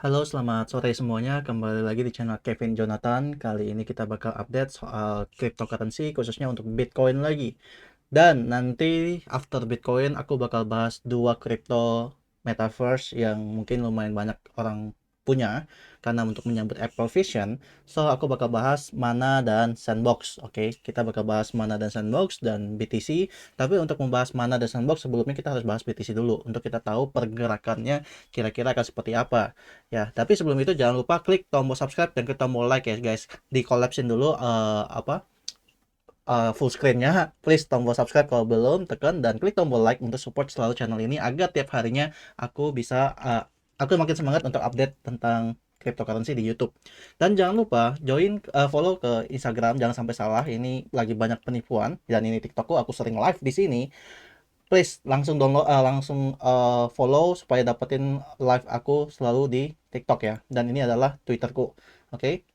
Halo, selamat sore semuanya. Kembali lagi di channel Kevin Jonathan. Kali ini kita bakal update soal cryptocurrency, khususnya untuk Bitcoin lagi. Dan nanti after Bitcoin, aku bakal bahas dua crypto metaverse yang mungkin lumayan banyak orang punya karena untuk menyambut Apple Vision. So, aku bakal bahas Mana dan Sandbox. Oke, kita bakal bahas Mana dan Sandbox dan BTC. Tapi untuk membahas Mana dan Sandbox, sebelumnya kita harus bahas BTC dulu untuk kita tahu pergerakannya kira-kira akan seperti apa. Ya, tapi sebelum itu jangan lupa klik tombol subscribe dan klik tombol like ya guys. Di collapse dulu full screen-nya. Please tombol subscribe kalau belum, tekan dan klik tombol like untuk support selalu channel ini agar tiap harinya aku bisa aku makin semangat untuk update tentang cryptocurrency di YouTube. Dan jangan lupa follow ke Instagram, jangan sampai salah. Ini lagi banyak penipuan dan ini TikTokku, aku sering live di sini. Please langsung follow supaya dapetin live aku selalu di TikTok ya. Dan ini adalah Twitterku. Oke.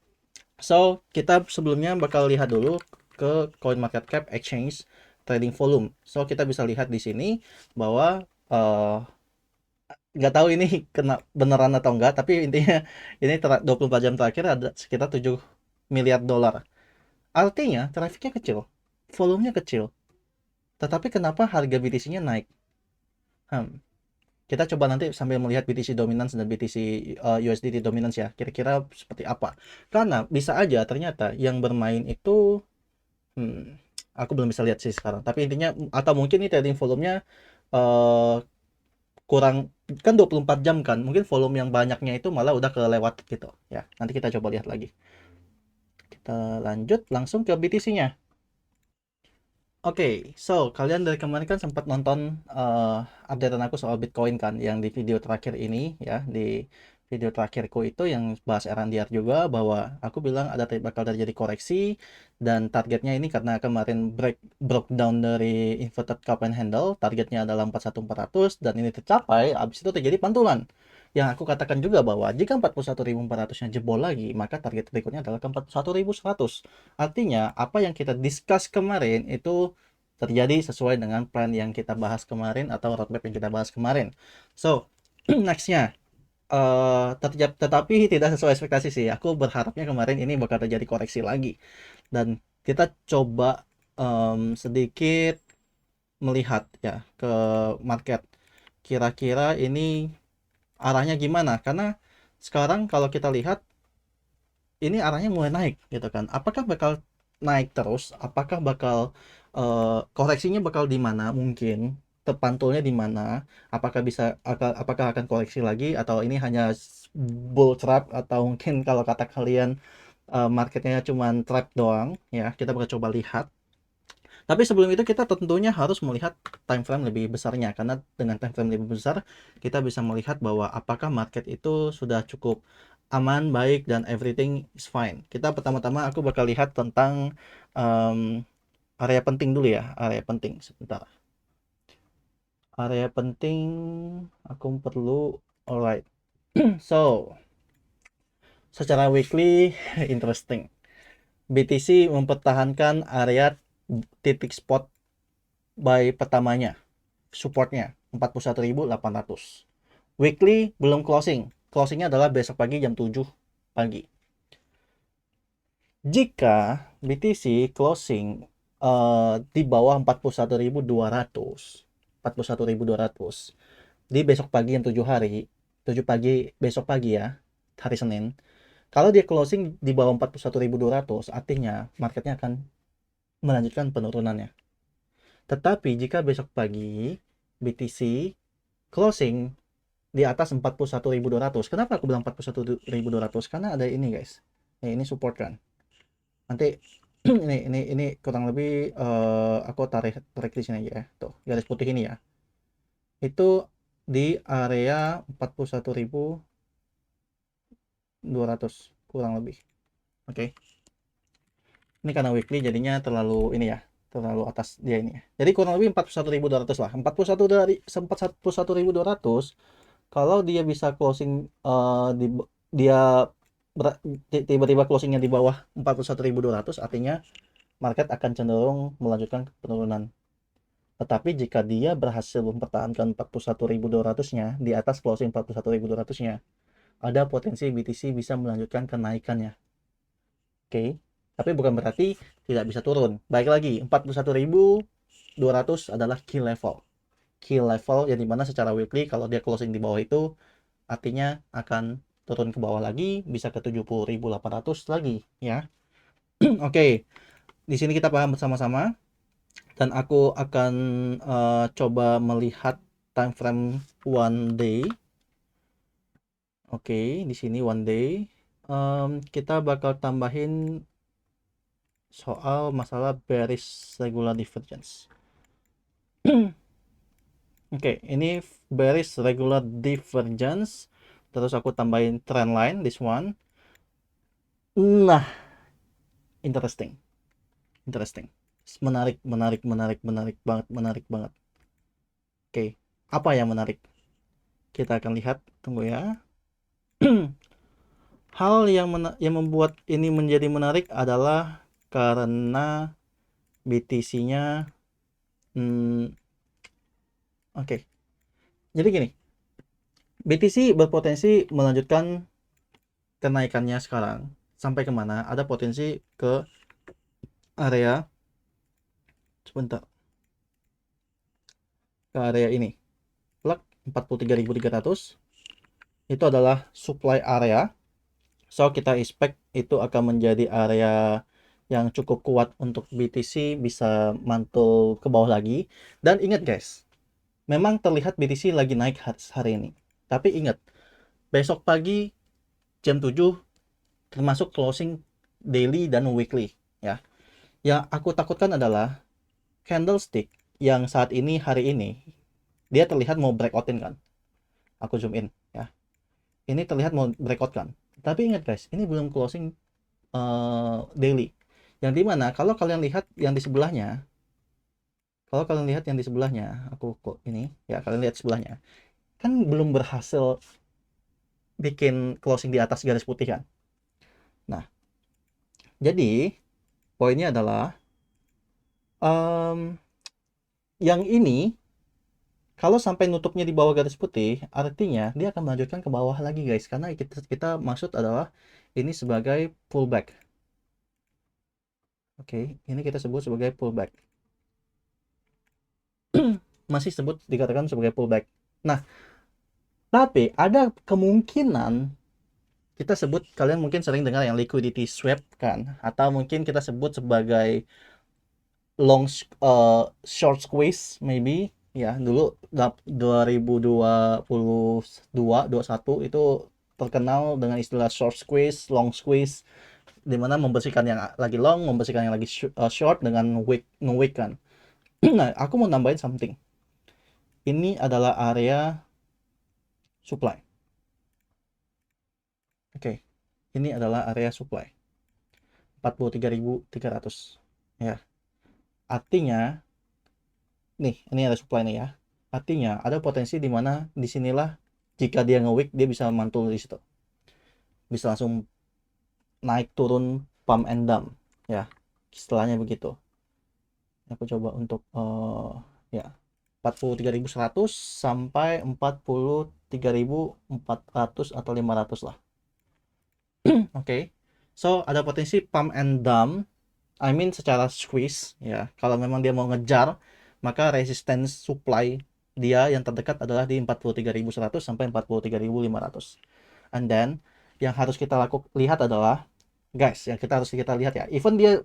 So, kita sebelumnya bakal lihat dulu ke CoinMarketCap Exchange Trading Volume. So, kita bisa lihat di sini bahwa nggak tahu ini kena beneran atau enggak, tapi intinya ini 24 jam terakhir ada sekitar 7 miliar dolar. Artinya, trafiknya kecil, volumenya kecil. Tetapi kenapa harga BTC-nya naik? Hmm. Kita coba nanti sambil melihat BTC dominance dan BTC USDT dominance ya. Kira-kira seperti apa? Karena bisa aja ternyata yang bermain itu aku belum bisa lihat sih sekarang. Tapi intinya atau mungkin ini trading volumenya eh kurang, kan 24 jam kan. Mungkin volume yang banyaknya itu malah udah kelewat gitu ya. Nanti kita coba lihat lagi. Kita lanjut langsung ke BTC-nya. Oke, so kalian dari kemarin kan sempat nonton updatean aku soal Bitcoin kan, yang di video terakhir ini ya, di video terakhirku itu yang bahas RNDR juga, bahwa aku bilang bakal terjadi koreksi dan targetnya ini karena kemarin broke down dari inverted cup and handle, targetnya adalah 41400 dan ini tercapai, habis itu terjadi pantulan. Yang aku katakan juga bahwa jika 41.400-nya jebol lagi, maka target berikutnya adalah ke 41.100. Artinya, apa yang kita discuss kemarin itu terjadi sesuai dengan plan yang kita bahas kemarin atau roadmap yang kita bahas kemarin. So, nextnya, tetapi tidak sesuai ekspektasi sih. Aku berharapnya kemarin ini bakal terjadi koreksi lagi. Dan kita coba sedikit melihat ya ke market. Kira-kira ini arahnya gimana? Karena sekarang kalau kita lihat ini arahnya mulai naik gitu kan. Apakah bakal naik terus? Apakah bakal koreksinya bakal di mana mungkin? Terpantulnya di mana? Apakah akan koreksi lagi atau ini hanya bull trap atau mungkin kalau kata kalian marketnya cuman trap doang ya. Kita bakal coba lihat. Tapi sebelum itu kita tentunya harus melihat time frame lebih besarnya karena dengan time frame lebih besar kita bisa melihat bahwa apakah market itu sudah cukup aman, baik dan everything is fine. Kita pertama-tama aku bakal lihat tentang um, area penting dulu ya, area penting sebentar. Area penting aku perlu, alright. So, secara weekly interesting. BTC mempertahankan area titik spot buy pertamanya, supportnya 41.800. Weekly belum closing. Closingnya adalah besok pagi jam 7 pagi. Jika BTC closing di bawah 41.200, 41.200 di besok pagi jam 7 7 pagi besok pagi ya, hari Senin. Kalau dia closing di bawah 41.200, artinya marketnya akan melanjutkan penurunannya. Tetapi jika besok pagi BTC closing di atas 41.200. Kenapa aku bilang 41.200? Karena ada ini guys. Ini support kan. Nanti ini kurang lebih aku tarik di sini aja ya. Tuh, garis putih ini ya. Itu di area 41.200 kurang lebih. Oke. Ini karena weekly jadinya terlalu ini ya. Terlalu atas dia ini ya. Jadi kurang lebih 41.200 lah. 41.200 kalau dia bisa closing dia tiba-tiba closingnya di bawah 41.200, artinya market akan cenderung melanjutkan penurunan. Tetapi jika dia berhasil mempertahankan 41.200-nya di atas closing 41.200-nya, ada potensi BTC bisa melanjutkan kenaikannya. Oke, tapi bukan berarti tidak bisa turun. Baik lagi, 41.200 adalah key level. Key level yang dimana secara weekly kalau dia closing di bawah itu artinya akan turun ke bawah lagi, bisa ke 70.800 lagi ya. Oke, di sini kita paham bersama-sama dan aku akan coba melihat time frame one day. Oke, di sini one day. Kita bakal tambahin soal masalah bearish regular divergence. Oke, ini bearish regular divergence. Terus aku tambahin trend line, this one. Nah, interesting. Interesting. Menarik, menarik, menarik, menarik banget, menarik banget. Oke, apa yang menarik? Kita akan lihat, tunggu ya. Hal yang membuat ini menjadi menarik adalah karena BTC-nya oke. Jadi gini, BTC berpotensi melanjutkan kenaikannya sekarang. Sampai kemana? Ada potensi ke area, sebentar, ke area ini. Plug 43.300. Itu adalah supply area. So, kita expect itu akan menjadi area yang cukup kuat untuk BTC bisa mantul ke bawah lagi. Dan ingat guys, memang terlihat BTC lagi naik hari ini. Tapi ingat, besok pagi jam 7 termasuk closing daily dan weekly ya. Yang aku takutkan adalah candlestick yang saat ini hari ini dia terlihat mau breakoutin kan. Aku zoom in ya. Ini terlihat mau breakout kan. Tapi ingat guys, ini belum closing daily. Yang dimana kalau kalian lihat yang di sebelahnya, aku kok ini ya, kalian lihat sebelahnya, kan belum berhasil bikin closing di atas garis putih kan. Nah, jadi poinnya adalah yang ini kalau sampai nutupnya di bawah garis putih, artinya dia akan melanjutkan ke bawah lagi guys, karena kita maksud adalah ini sebagai pullback. Oke, ini kita sebut sebagai pullback. Masih dikatakan sebagai pullback. Nah, tapi ada kemungkinan kita sebut, kalian mungkin sering dengar yang liquidity swap kan, atau mungkin kita sebut sebagai short squeeze maybe ya. Dulu 2022-21 itu terkenal dengan istilah short squeeze, long squeeze, dimana membersihkan yang lagi long, membersihkan yang lagi short dengan nge-wick kan. Nah, aku mau nambahin something. Ini adalah area supply. Oke, ini adalah area supply 43.300 ya. Artinya nih, ini ada supply nih ya. Artinya ada potensi di mana disinilah jika dia nge-wick dia bisa mantul di situ. Bisa langsung naik turun pump and dump ya. Istilahnya begitu. Aku coba untuk ya 43.100 sampai 43.400 atau 500 lah. Oke. So, ada potensi pump and dump. I mean secara squeeze ya. Kalau memang dia mau ngejar, maka resistance supply dia yang terdekat adalah di 43.100 sampai 43.500. And then yang harus kita lihat adalah guys, yang harus kita lihat ya. Even dia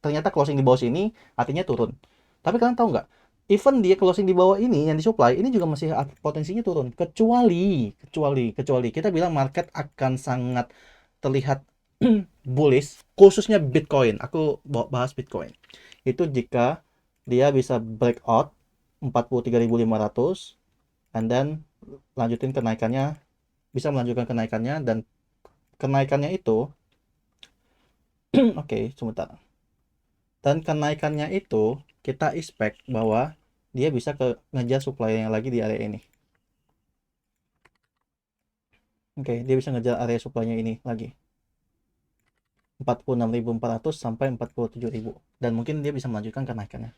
ternyata closing di bawah sini, artinya turun. Tapi kalian tahu nggak? Even dia closing di bawah ini yang disupply, ini juga masih potensinya turun. Kecuali kita bilang market akan sangat terlihat bullish, khususnya Bitcoin. Aku bahas Bitcoin. Itu jika dia bisa breakout 43.500 and then lanjutin kenaikannya, bisa melanjutkan kenaikannya, dan kenaikannya itu oke, sebentar. Dan kenaikannya itu kita expect bahwa dia bisa ngejar supply-nya lagi di area ini. Oke, dia bisa ngejar area supply-nya ini lagi. 46.400 sampai 47.000, dan mungkin dia bisa melanjutkan kenaikannya.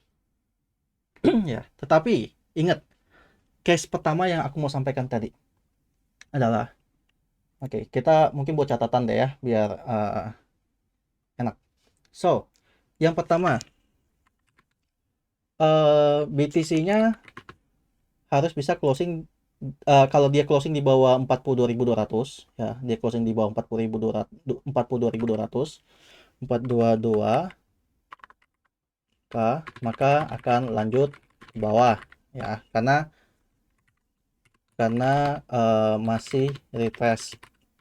Ya, tetapi ingat, case pertama yang aku mau sampaikan tadi adalah Oke, kita mungkin buat catatan deh ya biar enak. So, yang pertama, BTC-nya harus bisa closing, kalau dia closing di bawah 42.200 ya, dia closing di bawah 42.200, 422 k, maka akan lanjut ke bawah ya, karena masih retrace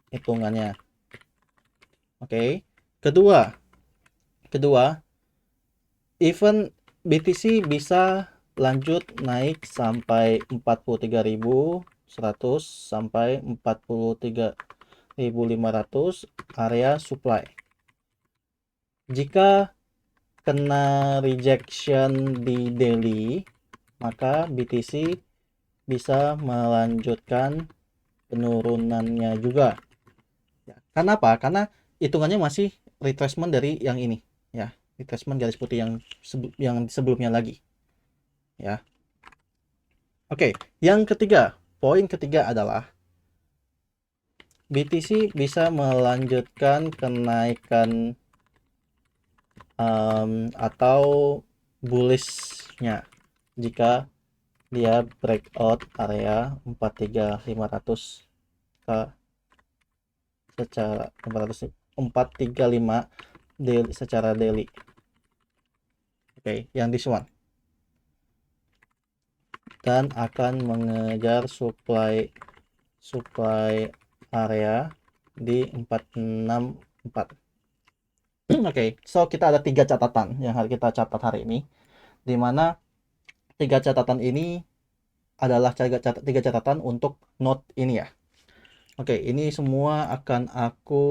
hitungannya. Oke. Kedua, even BTC bisa lanjut naik sampai 43.100 sampai 43.500 area supply. Jika kena rejection di daily, maka BTC bisa melanjutkan penurunannya juga. Ya, karena apa? Karena hitungannya masih retracement dari yang ini, ya, retracement garis putih yang sebelumnya lagi, ya. Oke, poin ketiga adalah BTC bisa melanjutkan kenaikan atau bullishnya jika dia breakout area 43.500 ke secara 435 daily, secara daily. Oke, yang this one, dan akan mengejar supply area di 464. Oke, so kita ada 3 catatan yang harus kita catat hari ini, di mana 3 catatan ini adalah 3 catatan untuk note ini ya. Oke, ini semua akan aku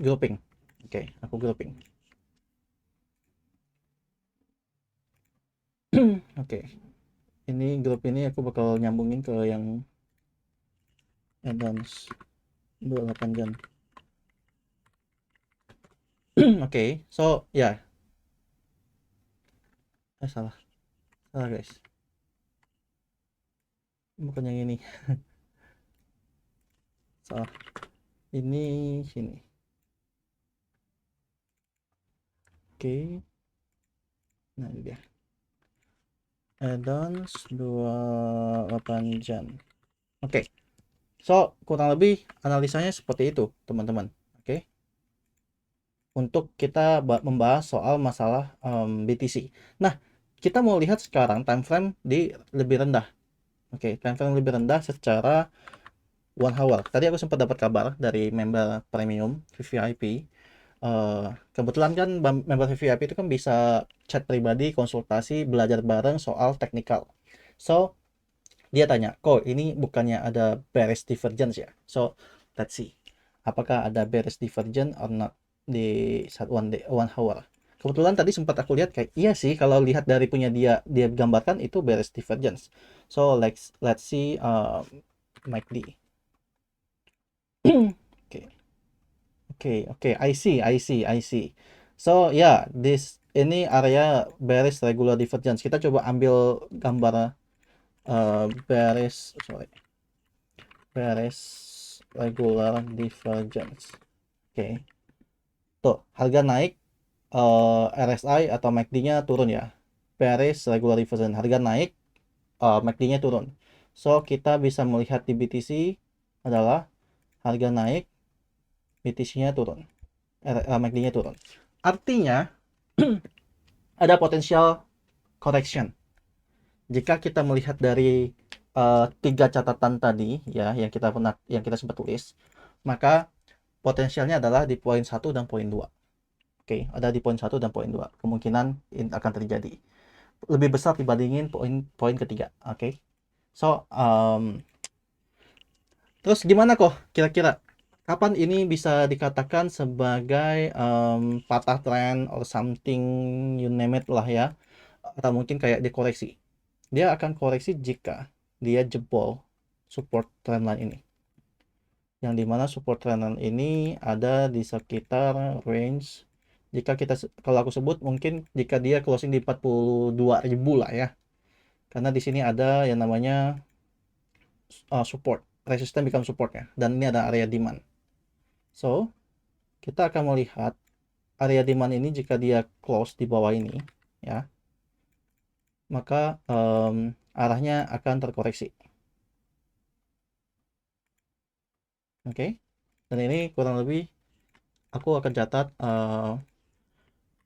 grouping. Oke, aku grouping. Oke, ini grup ini aku bakal nyambungin ke yang advance 28 jam. Oke, so ya, salah guys, bukan yang ini, salah, ini sini. Oke, nah ini dia, add-ons 28 jam. Oke, so kurang lebih analisanya seperti itu teman-teman. Oke, untuk kita membahas soal masalah BTC. Nah, kita mau lihat sekarang time frame di lebih rendah. Oke, time frame lebih rendah secara 1 hour. Tadi aku sempat dapat kabar dari member premium VVIP. Kebetulan kan member VVIP itu kan bisa chat pribadi, konsultasi, belajar bareng soal technical. So, dia tanya, kok ini bukannya ada bearish divergence ya? So, let's see. Apakah ada bearish divergence or not di saat 1 hour? Kebetulan tadi sempat aku lihat kayak iya sih, kalau lihat dari punya dia gambarkan itu bearish divergence. So, let's see MACD. Oke. Oke, I see. So, yeah, ini area bearish regular divergence. Kita coba ambil gambar bearish regular divergence. Oke. Tuh, harga naik, RSI atau MACD-nya turun ya. Bearish regular divergence, harga naik, MACD-nya turun. So, kita bisa melihat di BTC adalah harga naik, BTC-nya turun, MACD-nya turun. Artinya ada potensial correction. Jika kita melihat dari 3 catatan tadi ya yang kita sempat tulis, maka potensialnya adalah di poin 1 dan poin 2. Oke, ada di poin 1 dan poin 2. Kemungkinan ini akan terjadi. Lebih besar dibandingin poin ketiga. Oke. So, terus gimana kok kira-kira? Kapan ini bisa dikatakan sebagai patah tren or something, you name it lah ya. Atau mungkin kayak dikoreksi. Dia akan koreksi jika dia jebol support trendline ini. Yang dimana support trendline ini ada di sekitar range, jika kalau aku sebut mungkin jika dia closing di 42.000 lah ya. Karena di sini ada yang namanya support. resistance become support ya, dan ini ada area demand. So kita akan melihat area demand ini jika dia close di bawah ini ya, maka arahnya akan terkoreksi. Oke. Dan ini kurang lebih aku akan catat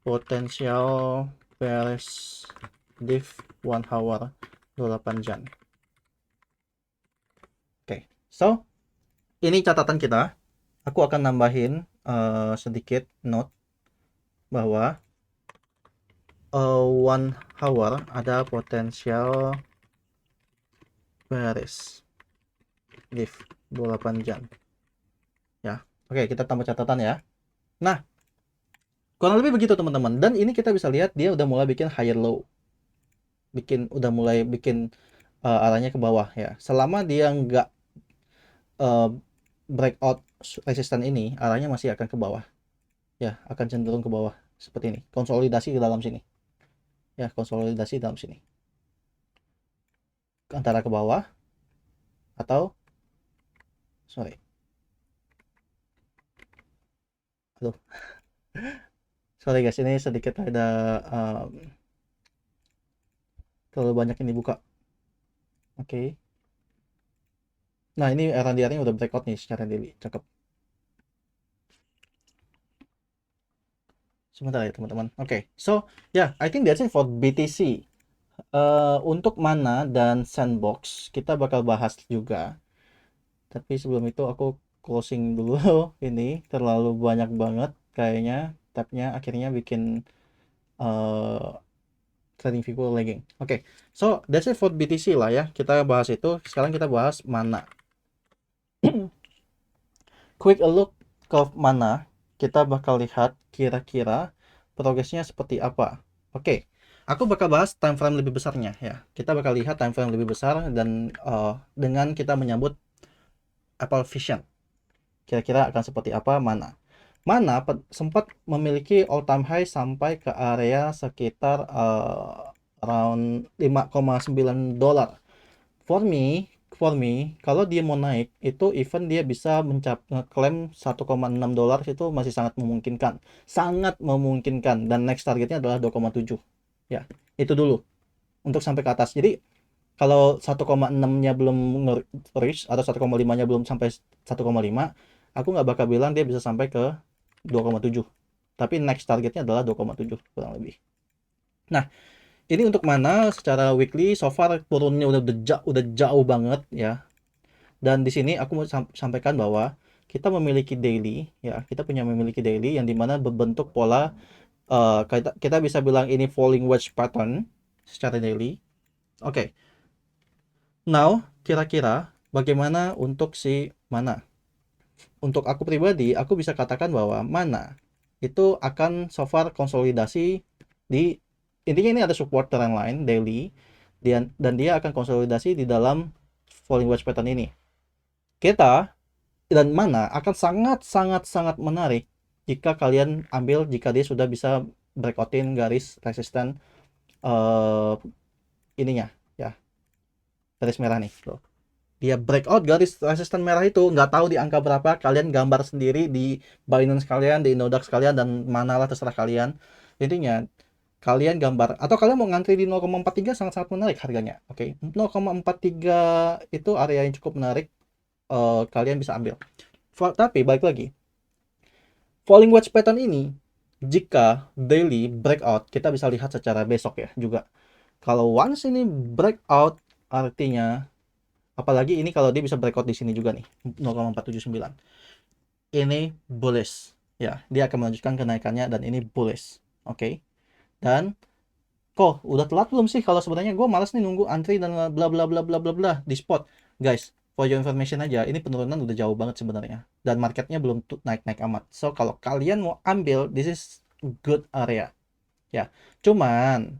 potensial bearish div 1 hour 28 jam. Oke. So ini catatan kita. Aku akan nambahin sedikit note bahwa 1 hour ada potensial bearish div 28 jam ya. Oke, kita tambah catatan ya. Nah, kurang lebih begitu teman-teman. Dan ini kita bisa lihat dia udah mulai bikin higher low, udah mulai bikin arahnya ke bawah ya. Selama dia nggak breakout resisten ini, arahnya masih akan ke bawah ya, akan cenderung ke bawah seperti ini, konsolidasi ke dalam sini ya, konsolidasi dalam sini antara ke bawah atau sorry, aduh sorry guys, ini sedikit ada terlalu banyak ini buka. Oke. Nah, ini RDR-nya udah breakout nih secara daily. Cakep. Sebentar ya, teman-teman. Oke. So, yeah, I think that's it for BTC. Untuk Mana dan Sandbox, kita bakal bahas juga. Tapi sebelum itu aku closing dulu. Ini terlalu banyak banget kayaknya. Tabnya akhirnya bikin trading view lagging. Oke. So, that's it for BTC lah ya. Kita bahas itu. Sekarang kita bahas Mana. Quick look ke Mana, kita bakal lihat kira-kira progresnya seperti apa. Oke, aku bakal bahas time frame lebih besarnya ya. Kita bakal lihat time frame lebih besar dan dengan kita menyambut Apple Vision. Kira-kira akan seperti apa Mana. Mana sempat memiliki all time high sampai ke area sekitar around 5,9 dolar. For me, kalau dia mau naik, itu even dia bisa ngeklaim 1,6 dolar itu masih sangat memungkinkan. Sangat memungkinkan. Dan next targetnya adalah 2,7. Ya, itu dulu. Untuk sampai ke atas. Jadi, kalau 1,6-nya belum reach, atau 1,5-nya belum sampai 1,5, aku nggak bakal bilang dia bisa sampai ke 2,7. Tapi next targetnya adalah 2,7 kurang lebih. Nah, ini untuk Mana secara weekly so far turunnya udah jauh banget ya. Dan di sini aku mau sampaikan bahwa kita memiliki daily ya, kita punya memiliki daily yang dimana berbentuk pola kita bisa bilang ini falling wedge pattern secara daily. Oke. Now, kira-kira bagaimana untuk si Mana? Untuk aku pribadi, aku bisa katakan bahwa Mana itu akan so far konsolidasi di, intinya ini ada support trend line daily dan dia akan konsolidasi di dalam falling wedge pattern ini. Kita dan Mana akan sangat sangat sangat menarik jika kalian ambil jika dia sudah bisa breakoutin garis resisten ininya ya, garis merah nih tuh. Dia breakout garis resisten merah itu, nggak tahu di angka berapa, kalian gambar sendiri di Binance kalian, di Inodax kalian, dan manalah terserah kalian. Intinya kalian gambar atau kalian mau ngantri di 0,43 sangat-sangat menarik harganya. Oke, 0,43 itu area yang cukup menarik, kalian bisa ambil. Tapi balik lagi, falling wedge pattern ini jika daily breakout, kita bisa lihat secara besok ya juga. Kalau once ini breakout, artinya apalagi ini kalau dia bisa breakout di sini juga nih 0,479, ini bullish ya, dia akan melanjutkan kenaikannya dan ini bullish. Oke. Dan kok udah telat belum sih? Kalau sebenarnya gue malas nih nunggu antri dan bla bla bla bla bla bla di spot. Guys, for your information aja, ini penurunan udah jauh banget sebenarnya dan marketnya belum naik-naik amat. So kalau kalian mau ambil, this is good area ya. Cuman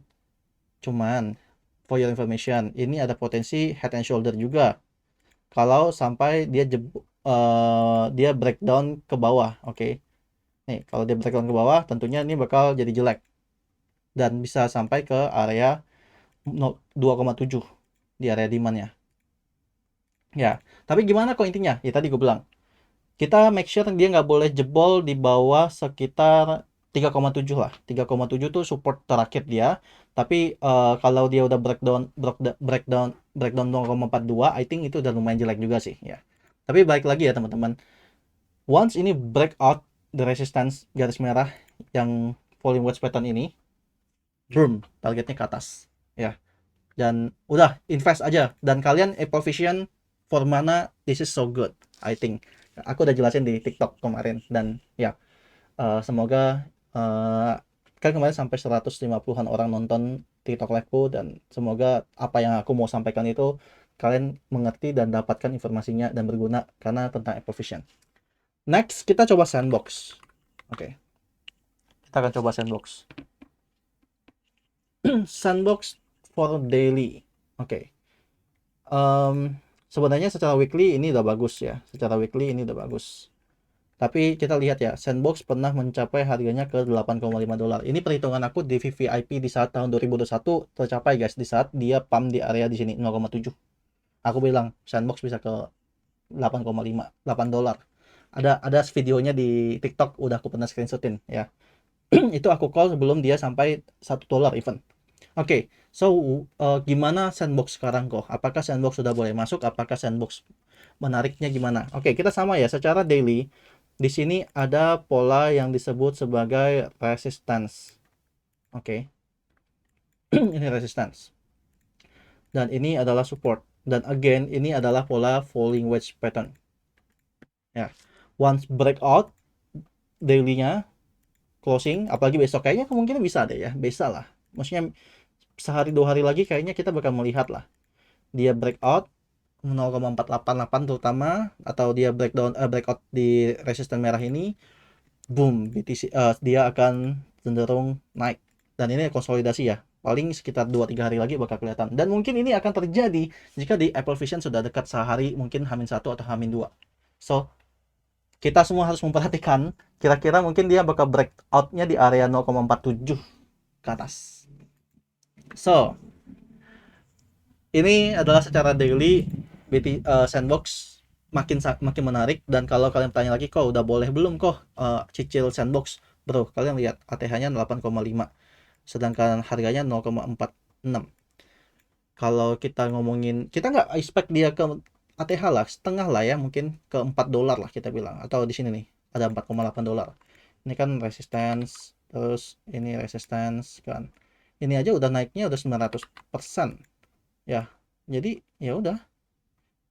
for your information, ini ada potensi head and shoulder juga kalau sampai dia breakdown ke bawah. Oke. Nih, kalau dia breakdown ke bawah, tentunya ini bakal jadi jelek dan bisa sampai ke area 2,7 di area demand-nya. Ya, tapi gimana kok intinya? Ya tadi gue bilang, kita make sure dia nggak boleh jebol di bawah sekitar 3,7 lah. 3,7 tuh support terakhir dia. Tapi kalau dia udah breakdown 0,42, I think itu udah lumayan jelek juga sih ya. Tapi balik lagi ya teman-teman. Once ini breakout the resistance garis merah yang volume wedge pattern ini, boom, targetnya ke atas. Ya, dan udah invest aja dan kalian Apple Vision for mana this is so good I think aku udah jelasin di TikTok kemarin dan ya semoga kan kemarin sampai 150-an orang nonton TikTok liveku dan semoga apa yang aku mau sampaikan itu kalian mengerti dan dapatkan informasinya dan berguna karena tentang Apple Vision. Next kita coba sandbox. Oke, kita akan coba sandbox. Sandbox for daily. Oke. Sebenarnya secara weekly ini udah bagus ya. Secara weekly ini udah bagus. Tapi kita lihat ya, Sandbox pernah mencapai harganya ke 8,5 dolar. Ini perhitungan aku di VVIP di saat tahun 2021 tercapai guys, di saat dia pump di area di sini 0,7. Aku bilang Sandbox bisa ke 8,5, 8 dolar. Ada videonya di TikTok udah aku pernah screenshotin ya. Itu aku call sebelum dia sampai 1 dolar even. Oke, so gimana Sandbox sekarang kok? Apakah Sandbox sudah boleh masuk? Apakah Sandbox menariknya gimana? Oke, kita sama ya. Secara daily, di sini ada pola yang disebut sebagai resistance. Oke, ini resistance. Dan ini adalah support. Dan again, ini adalah pola falling wedge pattern. Ya, once breakout daily-nya closing, apalagi besok kayaknya kemungkinan bisa deh ya, bisa lah. Maksudnya sehari 2 hari lagi kayaknya kita bakal melihat lah dia breakout 0,488 terutama atau dia breakout di resisten merah ini, boom, BTC dia akan cenderung naik dan ini konsolidasi ya, paling sekitar 2-3 hari lagi bakal kelihatan dan mungkin ini akan terjadi jika di Apple Vision sudah dekat sehari mungkin H-1 atau H-2. So kita semua harus memperhatikan kira-kira mungkin dia bakal breakoutnya di area 0,47 ke atas. So ini adalah secara daily Sandbox makin menarik dan kalau kalian tanya lagi kok udah boleh belum kok cicil Sandbox, bro, kalian lihat ATH-nya 8,5 sedangkan harganya 0,46. Kalau kita ngomongin kita nggak expect dia ke ATH lah setengah lah ya, mungkin ke 4 dolar lah kita bilang, atau di sini nih ada 4,8 dolar. Ini kan resistance, terus ini resistance kan, ini aja udah naiknya udah 900% ya, jadi ya udah.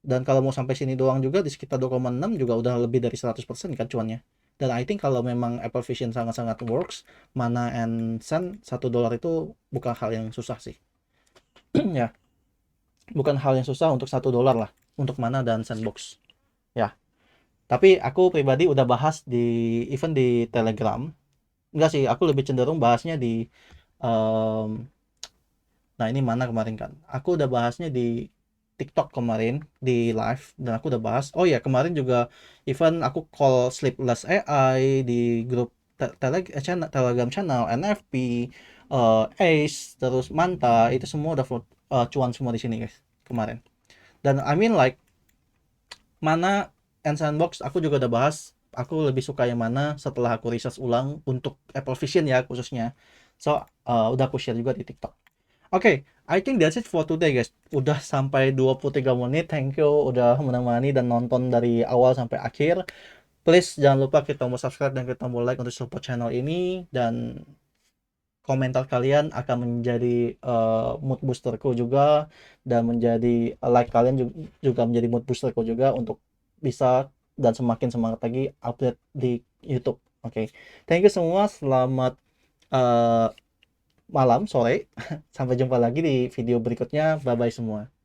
Dan kalau mau sampai sini doang juga di sekitar 2,6 juga udah lebih dari 100% kan cuannya. Dan I think kalau memang Apple Vision sangat-sangat works, Mana and Sun 1 dolar itu bukan hal yang susah sih. Ya, bukan hal yang susah untuk 1 dolar lah untuk Mana dan Sandbox. Ya, tapi aku pribadi udah bahas di event di Telegram. Enggak sih, aku lebih cenderung bahasnya di um, nah ini Mana kemarin kan. Aku udah bahasnya di TikTok kemarin di live dan aku udah bahas. Oh ya, kemarin juga event aku call Sleepless AI di grup Telegram channel NFP, Ace, terus Manta, itu semua udah cuan semua di sini guys kemarin. Dan I mean like Mana and Sandbox aku juga udah bahas. Aku lebih suka yang mana setelah aku research ulang untuk Apple Vision ya khususnya. So, udah aku share juga di TikTok. Oke, I think that's it for today guys. Udah sampai 23 menit. Thank you udah menemani dan nonton dari awal sampai akhir. Please jangan lupa kita mau subscribe dan kita mau like untuk support channel ini dan komentar kalian akan menjadi mood boosterku juga dan menjadi like kalian juga menjadi mood boosterku juga untuk bisa dan semakin semangat lagi update di YouTube. Oke. Thank you semua. Selamat uh, malam, sore. Sampai jumpa lagi di video berikutnya. Bye bye semua.